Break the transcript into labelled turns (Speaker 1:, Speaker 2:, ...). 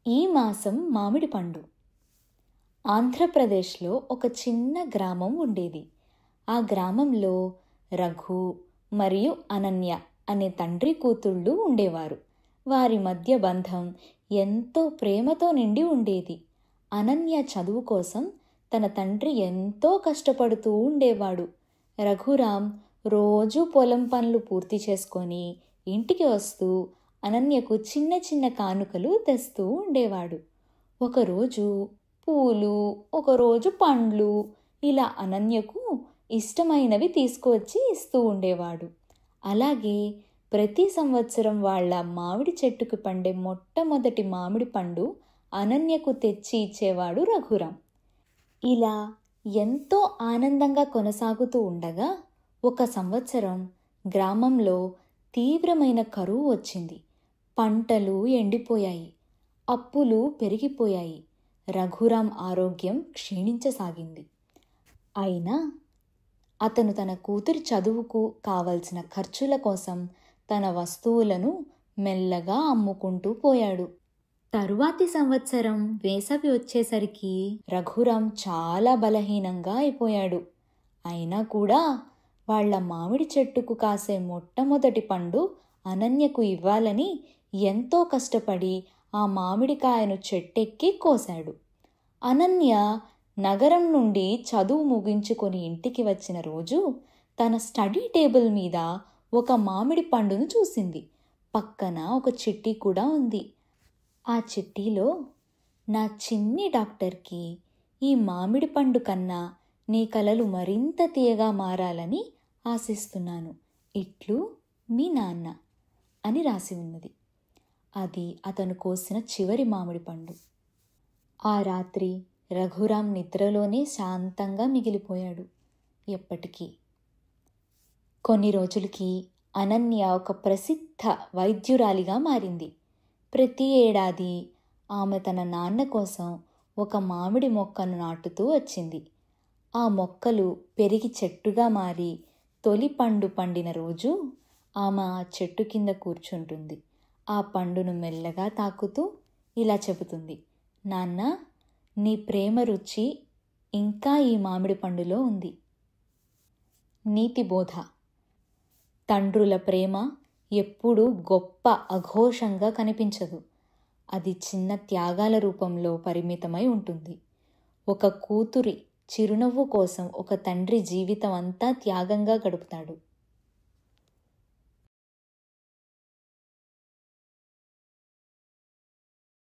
Speaker 1: ఈ మాసం మామిడి పండు. ఆంధ్రప్రదేశ్లో ఒక చిన్న గ్రామం ఉండేది. ఆ గ్రామంలో రఘు మరియు అనన్య అనే తండ్రి కూతుళ్ళు ఉండేవారు. వారి మధ్య బంధం ఎంతో ప్రేమతో నిండి ఉండేది. అనన్య చదువు కోసం తన తండ్రి ఎంతో కష్టపడుతూ ఉండేవాడు. రఘురాం రోజూ పొలం పనులు పూర్తి చేసుకొని ఇంటికి వస్తూ అనన్యకు చిన్న చిన్న కానుకలు తెస్తూ ఉండేవాడు. ఒకరోజు పూలు, ఒకరోజు పండ్లు, ఇలా అనన్యకు ఇష్టమైనవి తీసుకువచ్చి ఇస్తూ ఉండేవాడు. అలాగే ప్రతి సంవత్సరం వాళ్ళ మామిడి చెట్టుకు పండే మొట్టమొదటి మామిడి పండు అనన్యకు తెచ్చి ఇచ్చేవాడు రఘురాం. ఇలా ఎంతో ఆనందంగా కొనసాగుతూ ఉండగా ఒక సంవత్సరం గ్రామంలో తీవ్రమైన కరువు వచ్చింది. పంటలు ఎండిపోయాయి, అప్పులు పెరిగిపోయాయి. రఘురాం ఆరోగ్యం క్షీణించసాగింది. అయినా అతను తన కూతురి చదువుకు కావలసిన ఖర్చుల కోసం తన వస్తువులను మెల్లగా అమ్ముకుంటూ పోయాడు. తరువాతి సంవత్సరం వేసవి వచ్చేసరికి రఘురాం చాలా బలహీనంగా అయిపోయాడు. అయినా కూడా వాళ్ల మామిడి చెట్టుకు కాసే మొట్టమొదటి పండు అనన్యకు ఇవ్వాలని ఎంతో కష్టపడి ఆ మామిడికాయను చెట్టెక్కి కోశాడు. అనన్య నగరం నుండి చదువు ముగించుకొని ఇంటికి వచ్చిన రోజు తన స్టడీ టేబుల్ మీద ఒక మామిడి పండును చూసింది. పక్కన ఒక చిట్టి కూడా ఉంది. ఆ చిట్టిలో, నా చిన్ని డాక్టర్కి ఈ మామిడి పండు కన్నా నీ కలలు మరింత తీయగా మారాలని ఆశిస్తున్నాను. ఇట్లు మీ నాన్న అని రాసి ఉన్నది. అది అతను కోసిన చివరి మామిడి పండు. ఆ రాత్రి రఘురాం నిద్రలోనే శాంతంగా మిగిలిపోయాడు. ఎప్పటికీ. కొన్ని రోజులకి అనన్య ఒక ప్రసిద్ధ వైద్యురాలిగా మారింది. ప్రతి ఏడాది ఆమె తన నాన్న కోసం ఒక మామిడి మొక్కను నాటుతూ వచ్చింది. ఆ మొక్కలు పెరిగి చెట్టుగా మారి తొలి పండు పండిన రోజు ఆమె ఆ చెట్టు కింద కూర్చుంటుంది. ఆ పండును మెల్లగా తాకుతూ ఇలా చెబుతుంది, నాన్న, నీ ప్రేమ రుచి ఇంకా ఈ మామిడి పండులో ఉంది. నీతి బోధ. తండ్రుల ప్రేమ ఎప్పుడూ గొప్ప అఘోషంగా కనిపించదు. అది చిన్న త్యాగాల రూపంలో పరిమితమై ఉంటుంది. ఒక కూతురి చిరునవ్వు కోసం ఒక తండ్రి జీవితం అంతా త్యాగంగా గడుపుతాడు.